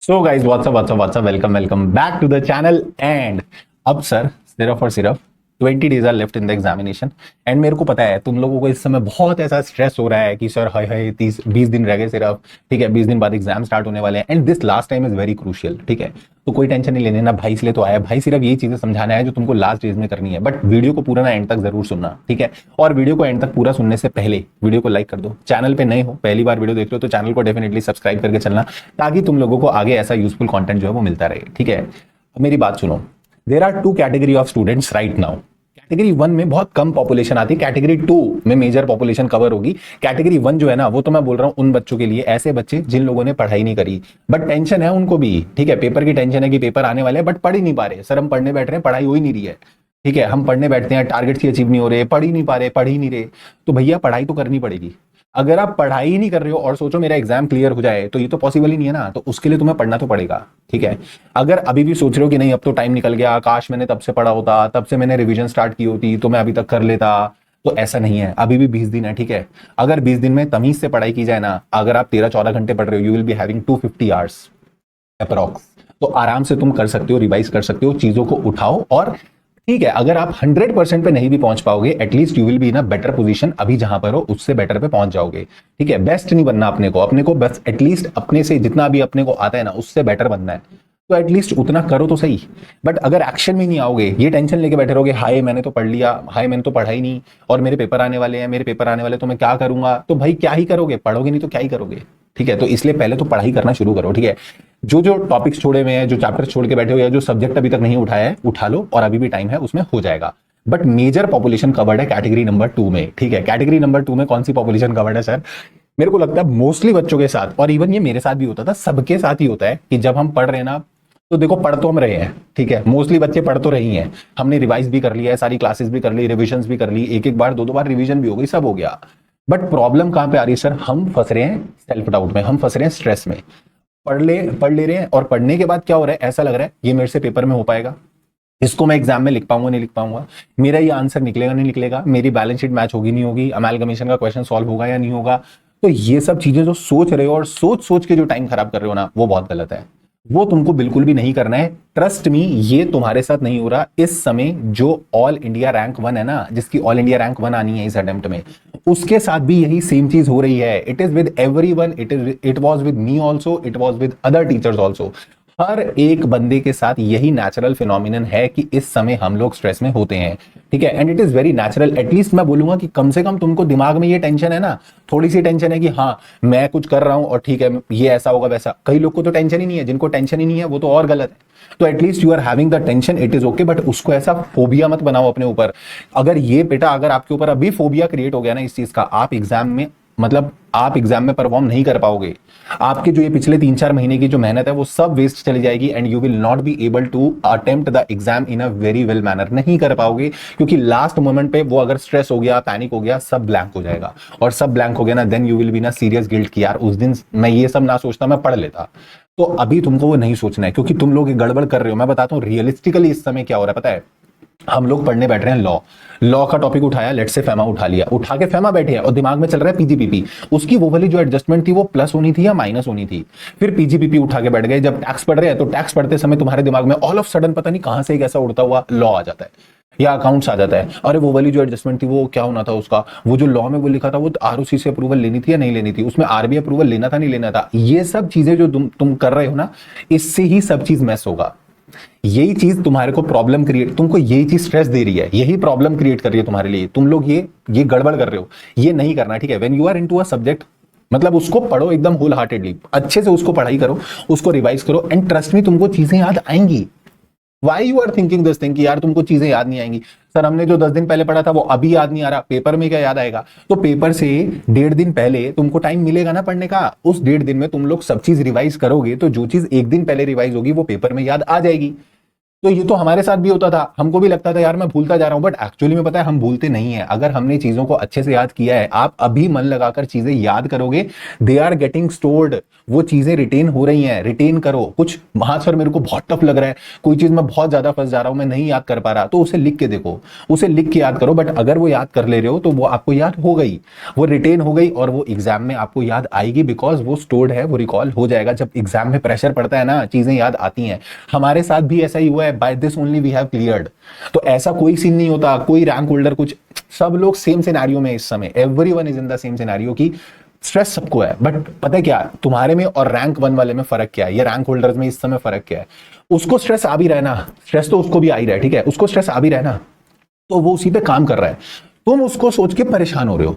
So guys what's up welcome back to the channel. And अब sir सिर्फ और सिर्फ 20 days are left in the examination. And मेरे को पता है तुम लोगों को इस समय बहुत ऐसा स्ट्रेस हो रहा है कि सर हाय हाय 30-20 दिन रह गए सिर्फ। ठीक है, 20 दिन बाद एग्जाम स्टार्ट होने वाले हैं and this last time is very crucial. ठीक है, तो कोई टेंशन नहीं लेने ना भाई, इसलिए तो आया भाई, सिर्फ यही चीजें समझाना है जो तुमको लास्ट डेज में करनी है। बट वीडियो को पूरा ना एंड तक जरूर सुनना, ठीक है। और वीडियो को एंड तक पूरा सुनने से पहले वीडियो को लाइक कर दो। चैनल पे नए हो, पहली बार वीडियो देख रहे हो तो चैनल को डेफिनेटली सब्सक्राइब करके चलना, ताकि तुम लोगों को आगे ऐसा यूजफुल कंटेंट जो है वो मिलता रहे। ठीक है, अब मेरी बात सुनो। There are two category of students right now. Category 1 में बहुत कम पॉपुलेशन आती है, कैटेगरी 2 में मेजर पॉपुलेशन कवर होगी। कैटेगरी 1 जो है ना, वो तो मैं बोल रहा हूं उन बच्चों के लिए, ऐसे बच्चे जिन लोगों ने पढ़ाई नहीं करी बट टेंशन है उनको भी। ठीक है, पेपर की टेंशन है कि पेपर आने वाले हैं बट पढ़ ही नहीं पा रहे। सर हम पढ़ने बैठ रहे हैं, पढ़ाई हो ही नहीं रही है। ठीक है, हम पढ़ने बैठते हैं, टारगेट्स ही अचीव नहीं हो रहे, पढ़ ही नहीं पा रहे, पढ़ ही नहीं रहे। तो भैया पढ़ाई तो करनी पड़ेगी। अगर आप पढ़ाई ही नहीं कर रहे हो और सोचो मेरा एग्जाम क्लियर हो जाए, तो ये तो पॉसिबल ही नहीं है ना। तो उसके लिए तुम्हें पढ़ना तो पड़ेगा। ठीक है, अगर अभी भी सोच रहे हो कि नहीं अब तो टाइम निकल गया, काश मैंने तब से पढ़ा होता, तब से मैंने रिवीजन स्टार्ट की होती तो मैं अभी तक कर लेता, तो ऐसा नहीं है। अभी भी 20 दिन है। ठीक है, अगर 20 दिन में तमीज से पढ़ाई की जाए ना, अगर आप 13-14 घंटे पढ़ रहे हो, you will be having 250 hours approx. तो आराम से तुम कर सकते हो, रिवाइज कर सकते हो, चीजों को उठाओ। और ठीक है, अगर आप 100% पे नहीं भी पहुंच पाओगे, at least you will be in a better position. अभी जहां पर हो उससे बेटर पे पहुंच जाओगे। ठीक है, बेस्ट नहीं बनना अपने को बस एटलीस्ट अपने से जितना भी अपने को आता है ना उससे बेटर बनना है। तो एटलीस्ट उतना करो तो सही। बट अगर एक्शन में नहीं आओगे, ये टेंशन लेके बैठे रहोगे, हाय मैंने तो पढ़ लिया, हाय मैंने तो पढ़ा ही नहीं, और मेरे पेपर आने वाले हैं, मेरे पेपर आने वाले, तो मैं क्या करूंगा। तो भाई क्या ही करोगे, पढ़ोगे नहीं तो क्या ही करोगे। ठीक है, तो इसलिए पहले तो पढ़ाई करना शुरू करो। ठीक है, जो जो टॉपिक्स छोड़े हुए हैं, जो चैप्टर्स छोड़ के बैठे हो, या जो सब्जेक्ट अभी तक नहीं उठाया है उठा लो, और अभी भी टाइम है, उसमें हो जाएगा। बट मेजर पॉपुलेशन कवर्ड है कैटेगरी नंबर 2 में। ठीक है, कैटेगरी नंबर 2 में कौन सी पॉपुलेशन कवर्ड है सर? मेरे को लगता है मोस्टली बच्चों के साथ, और इवन ये मेरे साथ भी होता था, सबके साथ ही होता है कि जब हम पढ़ रहे हैं ना, तो देखो पढ़ तो हम रहे हैं। ठीक है, मोस्टली बच्चे पढ़ तो रही हैं, हमने रिवाइज भी कर लिया है, सारी क्लासेस भी कर ली, रिविजन भी कर ली, एक एक बार 2-2 बार रिवीजन भी हो गई, सब हो गया। बट प्रॉब्लम कहां पे आ रही है सर? हम फंस रहे हैं सेल्फ डाउट में, हम फंस रहे हैं स्ट्रेस में। पढ़ ले रहे हैं, और पढ़ने के बाद क्या हो रहा है, ऐसा लग रहा है ये मेरे से पेपर में हो पाएगा, इसको मैं एग्जाम में लिख पाऊंगा नहीं लिख पाऊंगा, मेरा ये आंसर निकलेगा नहीं निकलेगा, मेरी बैलेंस शीट मैच होगी नहीं होगी, अमेलगमेशन का क्वेश्चन सॉल्व होगा या नहीं होगा। तो ये सब चीजें जो सोच रहे हो और सोच सोच के जो टाइम खराब कर रहे हो ना, वो बहुत गलत है। वो तुमको बिल्कुल भी नहीं करना है। ट्रस्ट मी, ये तुम्हारे साथ नहीं हो रहा। इस समय जो ऑल इंडिया रैंक 1 है ना, जिसकी ऑल इंडिया रैंक 1 आनी है इस अटेम्प्ट में, उसके साथ भी यही सेम चीज हो रही है। It is with everyone, it was with me also, it was with other teachers also. हर एक बंदे के साथ यही नेचुरल फिनोमिनन है कि इस समय हम लोग स्ट्रेस में होते हैं। ठीक है, and it is very natural. At least मैं बोलूंगा कि कम से कम तुमको दिमाग में ये टेंशन है ना, थोड़ी सी टेंशन है कि हाँ मैं कुछ कर रहा हूं और ठीक है ये ऐसा होगा वैसा। कई लोग को तो टेंशन ही नहीं है, जिनको टेंशन ही नहीं है वो तो और गलत है। तो at least you are having the tension, it is okay, but उसको ऐसा फोबिया मत बनाओ अपने ऊपर। अगर ये बेटा, अगर आपके ऊपर अभी फोबिया क्रिएट हो गया ना इस चीज का, आप एग्जाम में, मतलब आप एग्जाम में परफॉर्म नहीं कर पाओगे। आपके जो ये पिछले 3-4 महीने की जो मेहनत है वो सब वेस्ट चली जाएगी, and you will not be able to attempt the exam in a very well manner. नहीं कर पाओगे, क्योंकि लास्ट मोमेंट पे वो अगर स्ट्रेस हो गया, पैनिक हो गया, सब ब्लैंक हो जाएगा। और सब ब्लैंक हो गया ना, देन यू विल बी ना सीरियस गिल्ट कि यार उस दिन मैं ये सब ना सोचता, मैं पढ़ लेता। तो अभी तुमको वो नहीं सोचना है, क्योंकि तुम लोग ये गड़बड़ कर रहे हो। मैं बताता हूँ रियलिस्टिकली इस समय क्या हो रहा है, पता है? हम लोग पढ़ने बैठ रहे हैं लॉ का टॉपिक उठाया, लेट से फेमा उठा लिया, उठा के फेमा बैठे हैं, और दिमाग में चल रहा है पीजीपीपी। उसकी वो वाली जो एडजस्टमेंट थी वो प्लस होनी थी या माइनस होनी थी। फिर पीजीपीपी उठा के बैठ गए। जब टैक्स पढ़ रहे हैं तो टैक्स पढ़ते समय तुम्हारे दिमाग में ऑल ऑफ सडन पता नहीं कहां से एक ऐसा उड़ता हुआ लॉ आ जाता है या अकाउंट्स आ जाता है। अरे वो वाली जो एडजस्टमेंट थी वो क्या होना था उसका, वो जो लॉ में वो लिखा था वो आरओसी से अप्रूवल लेनी थी या नहीं लेनी थी, उसमें आरबीआई अप्रूवल लेना था नहीं लेना था। ये सब चीजें जो तुम कर रहे हो ना, इससे ही सब चीज मैस होगा। यही चीज तुम्हारे को प्रॉब्लम क्रिएट, तुमको यही चीज स्ट्रेस दे रही है, यही प्रॉब्लम क्रिएट कर रही है तुम्हारे लिए। तुम लोग ये गड़बड़ कर रहे हो, ये नहीं करना। ठीक है, when you are into a subject, मतलब उसको पढ़ो एकदम होल हार्टेडली, अच्छे से उसको पढ़ाई करो, उसको रिवाइज करो, एंड ट्रस्ट मी तुमको चीजें याद आएंगी। Why you are thinking this thing कि यार तुमको चीजें याद नहीं आएंगी? सर हमने जो 10 दिन पहले पढ़ा था वो अभी याद नहीं आ रहा, पेपर में क्या याद आएगा? तो पेपर से 1.5 दिन पहले तुमको टाइम मिलेगा ना पढ़ने का, उस 1.5 दिन में तुम लोग सब चीज रिवाइज करोगे, तो जो चीज 1 दिन पहले रिवाइज होगी वो पेपर में याद आ जाएगी। तो ये तो हमारे साथ भी होता था, हमको भी लगता था यार मैं भूलता जा रहा हूं, बट एक्चुअली में पता है हम भूलते नहीं है। अगर हमने चीजों को अच्छे से याद किया है, आप अभी मन लगाकर चीजें याद करोगे, दे आर गेटिंग स्टोर्ड, वो चीजें रिटेन हो रही हैं। रिटेन करो कुछ, हाँ सर मेरे को बहुत टफ लग रहा है, कोई चीज मैं बहुत ज्यादा फंस जा रहा हूं, मैं नहीं याद कर पा रहा, तो उसे लिख के देखो, उसे लिख के याद करो। बट अगर वो याद कर ले रहे हो तो वो आपको याद हो गई, वो रिटेन हो गई, और वो एग्जाम में आपको याद आएगी, बिकॉज वो स्टोर्ड है, वो रिकॉल हो जाएगा। जब एग्जाम में प्रेशर पड़ता है ना, चीजें याद आती हैं। हमारे साथ भी ऐसा ही हुआ है, by this only we have cleared. तो ऐसा कोई सीन नहीं होता, कोई रैंक होल्डर कुछ, सब लोग सेम सिनेरियो में इस समय, everyone is in the same scenario की स्ट्रेस सबको है। बट पता है क्या तुम्हारे में और रैंक वन वाले में फर्क क्या है, ये रैंक होल्डर्स में इस समय फर्क क्या है? उसको स्ट्रेस आ भी रहा है ना, स्ट्रेस तो उसको भी आ ही रहा है, ठीक है, उसको स्ट्रेस आ भी रहा है ना, तो वो उसी पे काम कर रहा है। तुम उसको सोच के परेशान हो रहे हो।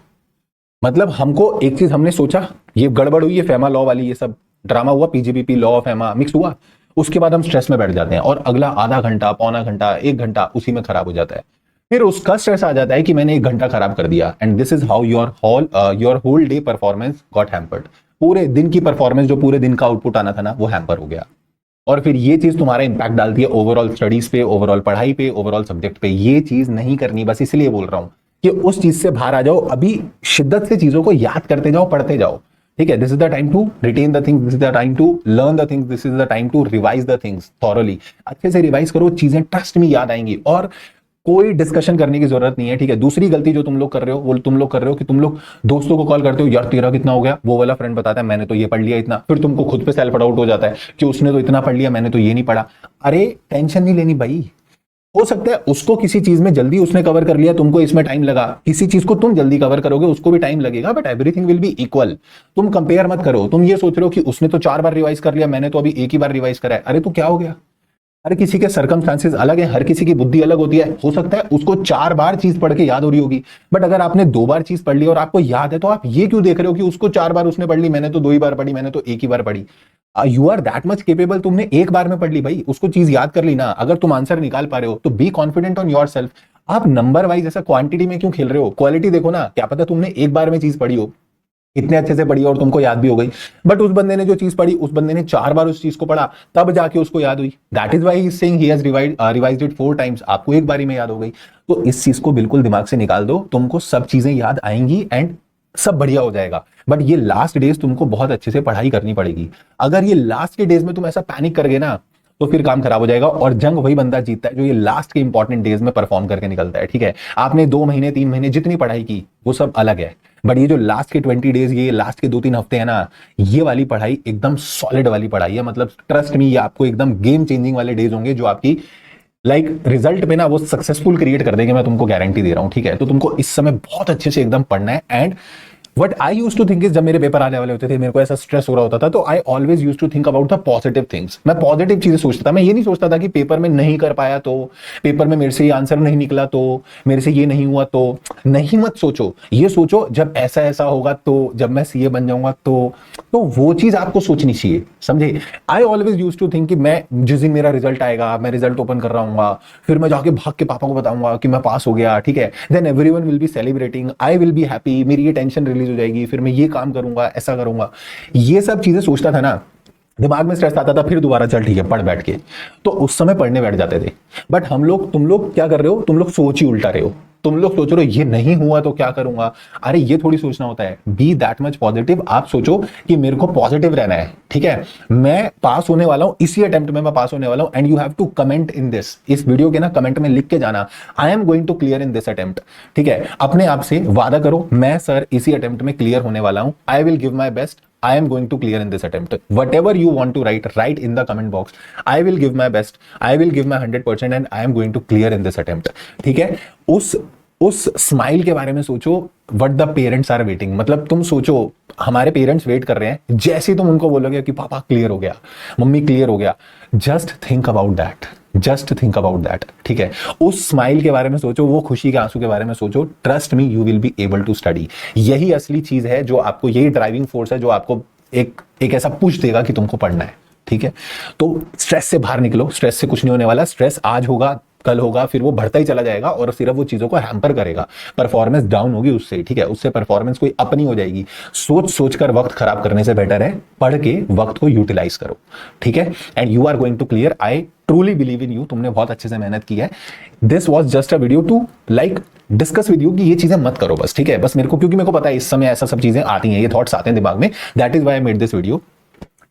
मतलब हमको एक चीज हमने सोचा, ये गड़बड़ हुई, ये फेमा लॉ वाली, ये सब ड्रामा हुआ, PGBP law of FEMA mix हुआ, उसके बाद हम स्ट्रेस में बैठ जाते हैं, और अगला आधा घंटा, पौना घंटा, एक घंटा उसी में खराब हो जाता है। फिर उसका स्ट्रेस आ जाता है कि मैंने एक घंटा खराब कर दिया, and this is how your whole day performance got hampered. पूरे दिन की परफॉर्मेंस, जो पूरे दिन का आउटपुट आना था ना, वो हैम्पर हो गया। और फिर ये चीज तुम्हारा इंपैक्ट डालती है ओवरऑल स्टडीज पे, ओवरऑल पढ़ाई पे, ओवरऑल सब्जेक्ट पे। ये चीज नहीं करनी, बस इसलिए बोल रहा हूं कि उस चीज से बाहर आ जाओ। अभी शिद्दत से चीजों को याद करते जाओ, पढ़ते जाओ, ठीक है। This is the time to retain the things, this is the time to learn the things, this is the time to revise the things thoroughly. अच्छे से रिवाइज करो, चीजें ट्रस्ट में याद आएंगी, और कोई डिस्कशन करने की जरूरत नहीं है, ठीक है। दूसरी गलती जो तुम लोग कर रहे हो, वो तुम लोग कर रहे हो कि तुम लोग दोस्तों को कॉल करते हो, यार तेरा कितना हो गया, वो वाला फ्रेंड बताता है मैंने तो ये पढ़ लिया इतना, फिर तुमको खुद पे सेल्फ डाउट हो जाता है कि उसने तो इतना पढ़ लिया, मैंने तो ये नहीं पढ़ा। अरे टेंशन नहीं लेनी भाई, हो सकता है उसको किसी चीज में जल्दी उसने कवर कर लिया, तुमको इसमें टाइम लगा, किसी चीज को तुम जल्दी कवर करोगे, उसको भी टाइम लगेगा, but everything will be equal. तुम कंपेयर मत करो, तुम ये सोच रहे हो कि उसने तो 4 बार रिवाइज कर लिया, मैंने तो अभी एक ही बार रिवाइज करा है। अरे तो क्या हो गया? हर किसी के सर्कमस्टांसेस अलग है, हर किसी की बुद्धि अलग होती है। हो सकता है उसको 4 बार चीज पढ़ के याद हो रही होगी, बट अगर आपने 2 बार चीज पढ़ ली और आपको याद है, तो आप ये क्यों देख रहे हो कि उसको 4 बार उसने पढ़ ली, मैंने तो 2 ही बार पढ़ी, मैंने तो एक ही बार पढ़ी। You are that much capable, तुमने एक बार में पढ़ ली भाई, उसको चीज याद कर ली ना। अगर तुम आंसर निकाल पा रहे हो तो be confident on your self. आप नंबर वाइज ऐसा क्वांटिटी में क्यों खेल रहे हो? क्वालिटी देखो ना, क्या पता तुमने एक बार में चीज पढ़ी हो, इतने अच्छे से पढ़ी और तुमको याद भी हो गई, बट उस बंदे ने जो चीज पढ़ी, उस बंदे ने 4 बार उस चीज को पढ़ा, तब जाके उसको याद हुई। That is why he is saying he has revised it 4 times, आपको एक बारी में याद हो गई। तो इस चीज को बिल्कुल दिमाग से निकाल दो, तुमको सब चीजें याद आएंगी एंड सब बढ़िया हो जाएगा। बट ये लास्ट डेज तुमको बहुत अच्छे से पढ़ाई करनी पड़ेगी। अगर ये लास्ट के डेज में तुम ऐसा पैनिक कर गए ना, तो फिर काम खराब हो जाएगा। और जंग वही बंदा जीतता है जो ये लास्ट के इंपॉर्टेंट डेज में परफॉर्म करके निकलता है, ठीक है। आपने 2 महीने 3 महीने जितनी पढ़ाई की वो सब अलग है, बट ये जो लास्ट के 20 डेज, ये लास्ट के 2-3 हफ्ते है ना, ये वाली पढ़ाई एकदम सॉलिड वाली पढ़ाई है। मतलब ट्रस्ट मी, ये आपको एकदम गेम चेंजिंग वाले डेज होंगे, जो आपकी रिजल्ट पे ना वो सक्सेसफुल क्रिएट कर देंगे, मैं तुमको गारंटी दे रहा हूं, ठीक है। तो तुमको इस समय बहुत अच्छे से एकदम पढ़ना है। And what I use to think is, जब मेरे पेपर आने वाले होते थे, मेरे को ऐसा स्ट्रेस हो रहा होता था, तो I always use to think about the positive things. मैं पॉजिटिव चीजें सोचता था, मैं ये नहीं सोचता था कि पेपर में नहीं कर पाया तो, पेपर में मेरे से ये आंसर नहीं निकला तो, मेरे से ये नहीं हुआ तो। नहीं, मत सोचो, ये सोचो जब ऐसा ऐसा होगा तो, जब मैं सीए बन जाऊंगा तो वो चीज आपको सोचनी चाहिए, समझे। I always use to think कि मैं जिस दिन मेरा रिजल्ट आएगा, मैं रिजल्ट ओपन कर रहा हूँ, फिर मैं जाके भाग के पापा को बताऊंगा कि मैं पास हो गया, ठीक है। Then everyone will be celebrating, I will be happy, मेरी ये टेंशन रिलीज हो जाएगी, फिर मैं ये काम करूंगा, ऐसा करूंगा। ये सब चीजें सोचता था ना, दिमाग में स्ट्रेस आता था, फिर दोबारा चल ठीक है पढ़ बैठ के, तो उस समय पढ़ने बैठ जाते थे। बट तुम लोग क्या कर रहे हो? तुम लोग सोच ही उल्टा रहे हो। तुम लोग सोच रहे हो ये नहीं हुआ तो क्या करूंगा। अरे ये थोड़ी सोचना होता है, बी दैट मच पॉजिटिव। आप सोचो कि मेरे को पॉजिटिव रहना है, ठीक है, मैं पास होने वाला हूं, इसी अटेम्प्ट में मैं पास होने वाला हूं, and you have to comment in this, इस वीडियो के ना कमेंट में लिख के जाना, I am going to clear in this attempt, ठीक है। अपने आप से वादा करो, मैं सर इसी अटेम्प्ट में क्लियर होने वाला हूं, I will give my best, I am going to clear in this attempt. Whatever you want to write in the comment box. I will give my best. I will give my 100% and I am going to clear in this attempt. ठीक है? उस smile के बारे में सोचो, what the parents are waiting. मतलब तुम सोचो हमारे पेरेंट्स वेट कर रहे हैं, जैसे ही तुम उनको बोलोगे कि पापा क्लियर हो गया, मम्मी क्लियर हो गया, just think about that, just think about that, ठीक है। उस स्माइल के बारे में सोचो, वो खुशी के आंसू के बारे में सोचो। Trust me, you will be able to study. यही असली चीज है जो आपको, यही ड्राइविंग फोर्स है जो आपको एक ऐसा पुश देगा कि तुमको पढ़ना है, ठीक है। तो स्ट्रेस से बाहर निकलो, स्ट्रेस से कुछ नहीं होने वाला। स्ट्रेस आज होगा, कल होगा, फिर वो बढ़ता ही चला जाएगा और सिर्फ वो चीजों को हैम्पर करेगा, परफॉर्मेंस डाउन होगी उससे, ठीक है। उससे परफॉर्मेंस कोई अप नहीं हो जाएगी। सोच सोच कर वक्त खराब करने से बेटर है पढ़ के वक्त को यूटिलाइज करो, ठीक है। And you are going to clear, I truly believe in you, तुमने बहुत अच्छे से मेहनत की है. This was just a video to like discuss with you कि ये चीजें मत करो बस, ठीक है. बस मेरे को, क्योंकि मेरे को पता है इस समय ऐसा सब चीजें आती हैं, ये थॉट्स आते हैं दिमाग में. That is why I made this video.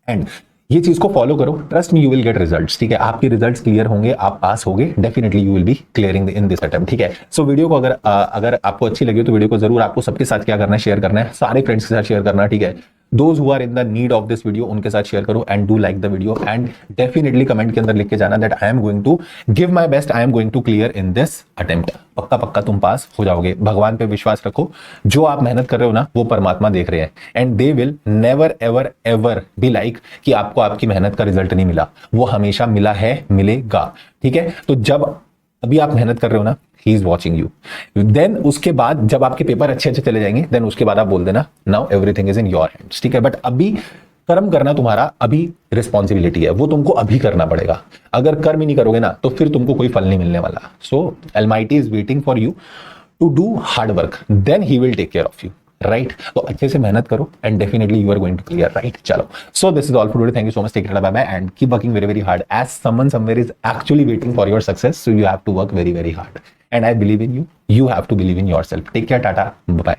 And ये चीज को फॉलो करो, trust me, you will get results, ठीक है. आपके रिजल्ट्स क्लियर होंगे, आप पास होगे, definitely you will B clearing in this attempt, ठीक है. सो वीडियो को अगर आपको अच्छी लगी तो वीडियो को जरूर आपको सबके साथ क्या करना है, शेयर करना है, सारे फ्रेंड्स के साथ शेयर करना है, ठीक है. Those who are in the need of this video उनके साथ शेयर करो and do like the video and definitely comment के अंदर लिख के जाना that I am going to give my best, I am going to clear in this attempt. पक्का पक्का तुम पास हो जाओगे. भगवान पे विश्वास रखो, जो आप मेहनत कर रहे हो ना वो परमात्मा देख रहे हैं and they will never ever ever be like कि आपको आपकी मेहनत का रिजल्ट नहीं मिला. वो हमेशा मिला है, मिलेगा, ठीक है. तो जब अभी आप मेहनत कर रहे हो ना, he is watching you. Then उसके बाद जब आपके पेपर अच्छे अच्छे चले जाएंगे, देन उसके बाद आप बोल देना now everything is in your hands, ठीक है. बट अभी कर्म करना तुम्हारा अभी रिस्पॉन्सिबिलिटी है, वो तुमको अभी करना पड़ेगा. अगर कर्म ही नहीं करोगे ना तो फिर तुमको कोई फल नहीं मिलने वाला. So Almighty is waiting for you to do hard work, then he will take care of you, right. तो अच्छे से मेहनत करो and definitely you are going to clear, right. चलो, so this is all for today. Thank you so much, take care, bye bye and keep working very very hard as someone somewhere is actually waiting for your success. So you have to work very very hard and I believe in you, you have to believe in yourself. Take care, tata, bye.